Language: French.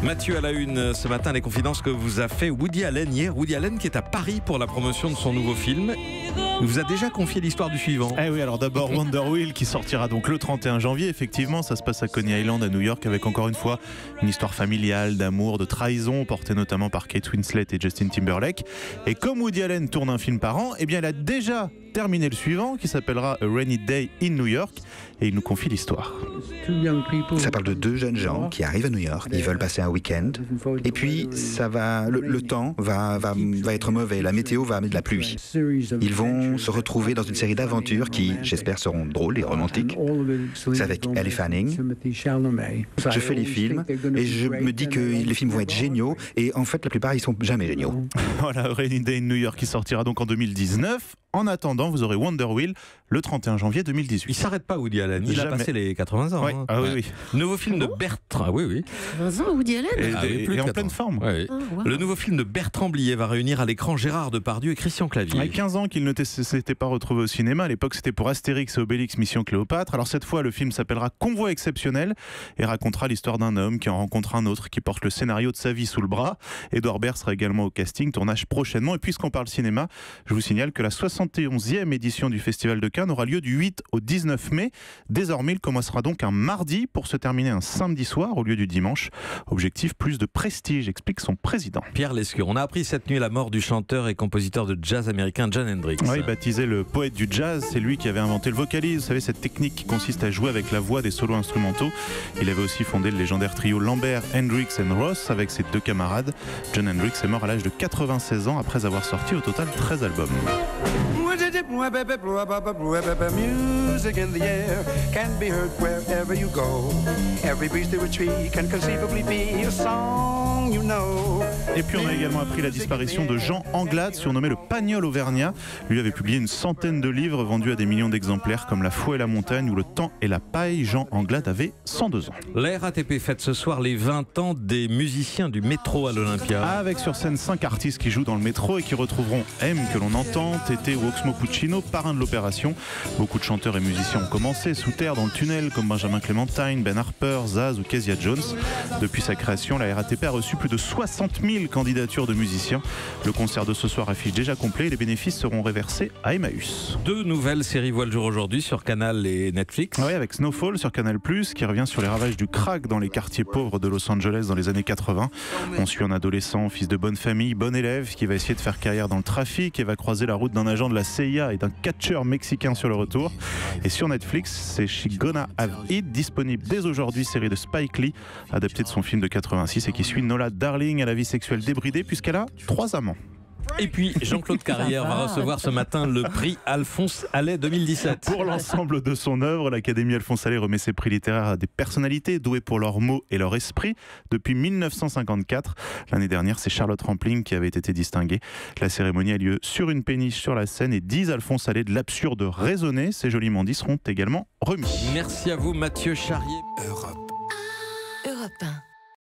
Mathieu à la une ce matin, les confidences que vous a fait Woody Allen hier. Woody Allen qui est à Paris pour la promotion de son nouveau film. Il vous a déjà confié l'histoire du suivant. Eh oui, alors d'abord Wonder Wheel qui sortira donc le 31 janvier. Effectivement, ça se passe à Coney Island à New York avec encore une fois une histoire familiale, d'amour, de trahison portée notamment par Kate Winslet et Justin Timberlake. Et comme Woody Allen tourne un film par an, eh bien il a déjà terminé le suivant qui s'appellera A Rainy Day in New York et il nous confie l'histoire. Ça parle de deux jeunes gens qui arrivent à New York, ils veulent passer un week-end et puis le temps va être mauvais, la météo va amener de la pluie. Ils vont se retrouver dans une série d'aventures qui, j'espère, seront drôles et romantiques. C'est avec Elle Fanning. Je fais les films et je me dis que les films vont être géniaux et en fait la plupart ils sont jamais géniaux. Voilà, Rainy Day in New York qui sortira donc en 2019. En attendant, vous aurez Wonder Wheel le 31 janvier 2018. Il s'arrête pas, Woody Allen. Il a passé les 80 ans. Oui. Hein. Ah, oui. Nouveau film de Bertrand. Oui. 20 ans, Woody Allen. Et en pleine forme. Oui. Oh, wow. Le nouveau film de Bertrand Blier va réunir à l'écran Gérard Depardieu et Christian Clavier. Il y a 15 ans qu'il ne s'était pas retrouvé au cinéma. À l'époque, c'était pour Astérix et Obélix Mission Cléopâtre. Alors cette fois, le film s'appellera Convoi exceptionnel et racontera l'histoire d'un homme qui en rencontre un autre qui porte le scénario de sa vie sous le bras. Édouard Baird sera également au casting, tournage prochainement. Et puisqu'on parle cinéma, je vous signale que la 71e édition du Festival de Cannes aura lieu du 8 au 19 mai. Désormais, il commencera donc un mardi pour se terminer un samedi soir au lieu du dimanche. Objectif, plus de prestige, explique son président. Pierre Lescure, on a appris cette nuit la mort du chanteur et compositeur de jazz américain Jon Hendrix. Oui, baptisé le poète du jazz, c'est lui qui avait inventé le vocalise. Vous savez, cette technique qui consiste à jouer avec la voix des solos instrumentaux. Il avait aussi fondé le légendaire trio Lambert, Hendrix and Ross avec ses deux camarades. Jon Hendrix est mort à l'âge de 96 ans après avoir sorti au total 13 albums. Music in the air can be heard wherever you go. Every breeze through a tree can conceivably be a song you know. Et puis on a également appris la disparition de Jean Anglade, surnommé le Pagnol auvergnat. Lui avait publié une centaine de livres vendus à des millions d'exemplaires comme La foi et la montagne ou Le temps et la paille. Jean Anglade avait 102 ans. La RATP fête ce soir les 20 ans des musiciens du métro à l'Olympia. Avec sur scène 5 artistes qui jouent dans le métro et qui retrouveront M que l'on entend, Tété ou Oxmo Puccino, parrain de l'opération. Beaucoup de chanteurs et musiciens ont commencé sous terre dans le tunnel comme Benjamin Clementine, Ben Harper, Zaz ou Kezia Jones. Depuis sa création, la RATP a reçu plus de 60 000 candidatures de musiciens. Le concert de ce soir affiche déjà complet et les bénéfices seront reversés à Emmaüs. 2 nouvelles séries voient le jour aujourd'hui sur Canal et Netflix. Oui, avec Snowfall sur Canal+, qui revient sur les ravages du crack dans les quartiers pauvres de Los Angeles dans les années 80. On suit un adolescent, fils de bonne famille, bon élève, qui va essayer de faire carrière dans le trafic et va croiser la route d'un agent de la CIA et d'un catcheur mexicain sur le retour. Et sur Netflix, c'est She Gonna Have It, disponible dès aujourd'hui, série de Spike Lee, adaptée de son film de 86 et qui suit Nola Darling à la vie sexuelle débridée puisqu'elle a 3 amants. Et puis Jean-Claude Carrière va recevoir ce matin le prix Alphonse Allais 2017. Pour l'ensemble de son œuvre, l'Académie Alphonse Allais remet ses prix littéraires à des personnalités douées pour leurs mots et leur esprit depuis 1954. L'année dernière, c'est Charlotte Rampling qui avait été distinguée. La cérémonie a lieu sur une péniche sur la Seine et 10 Alphonse Allais de l'absurde raisonné, ces joliments dits seront également remis. Merci à vous Mathieu Charrier.